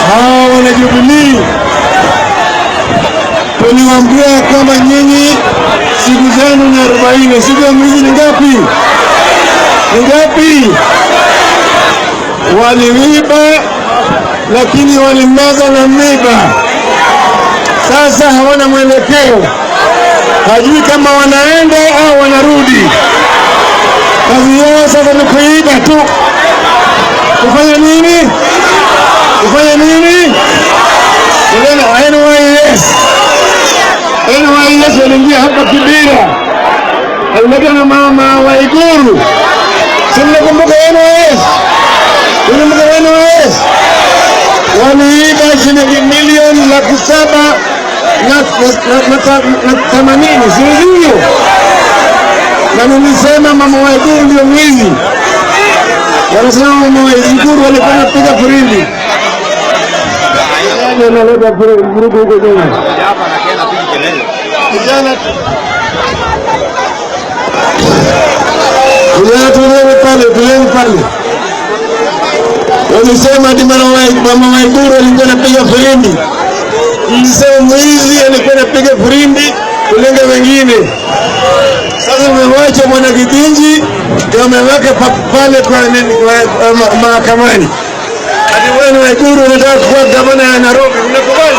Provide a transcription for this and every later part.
hawa wana Jubilee tuliwaambia kwamba nyinyi siku zenu ni 40. Siku ya mwezi ni ngapi? Ni ngapi? Waliiba lakini walimwaga na miba. Sasa hawana mwelekeo, hajui kama wanaenda au wanarudi. Kazi yao sasa ni kuiba tu. Kufanya nini? Kufanya nini? NYS waliingia hapa Kibira, alimega na mama wa Ikulu. Si mnakumbuka NYS? Mnakumbuka NYS? Waliiba shilingi milioni 780, sivyo? Na nilisema mama wa Ikulu ndio mwizi. Wanasema mama wa Ikulu walikuwa wanapiga firimbi. Analeta vurugu huko tena. Kijana tuleni pale. Walisema ati mama wa Ikulu alikuwa anapiga firimbi. Nilisema mwizi alikuwa anapiga firimbi kulenga wengine. Sasa mmewacha mwana Kitinji wameweka pale kwa mahakamani. Ati wewe wa Ikulu unataka kuwa gavana ya Nairobi, unakubali?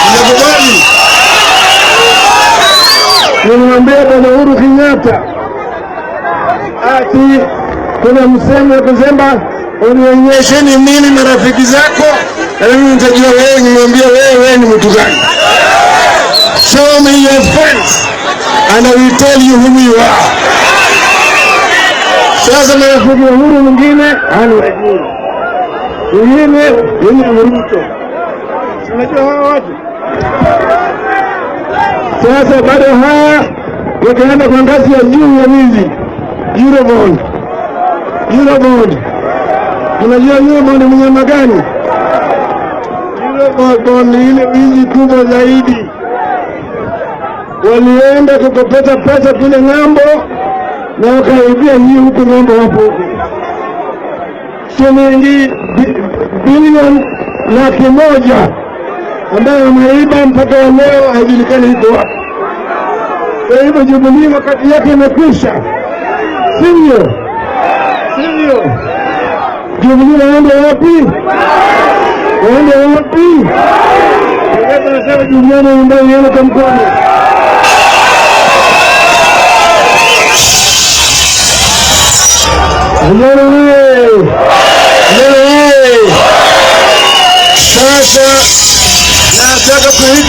Unakubali? Nimwambia Bwana Uhuru Kenyatta ati kuna msemo wa kusema unionyesheni mimi na rafiki zako na mimi nitajua wewe. Nimwambia wewe ni mtu gani? Show me your friends and I will tell you who you are. Sasa marafiki wa Uhuru mwingine anaijua, mwingine ni Ruto. Unajua hawa watu sasa bado haya wakaenda kwa ngazi ya juu ya wizi. Eurobond. Unajua Eurobond ni mnyama gani? Eurobond ni ile wizi kubwa zaidi. Walienda kukopeta pesa kule ng'ambo na wakaibia hii huku ng'ambo hapo huku. Shilingi bilioni 100 ambayo wameiba mpaka leo haijulikani iko wapi. Kwa hivyo Jubilee wakati yake imekwisha. Sivyo? Jubilee waende wapi? Wakati nasema Jubilee nyumbani yenu kwa mkono. Sasa nataka kuita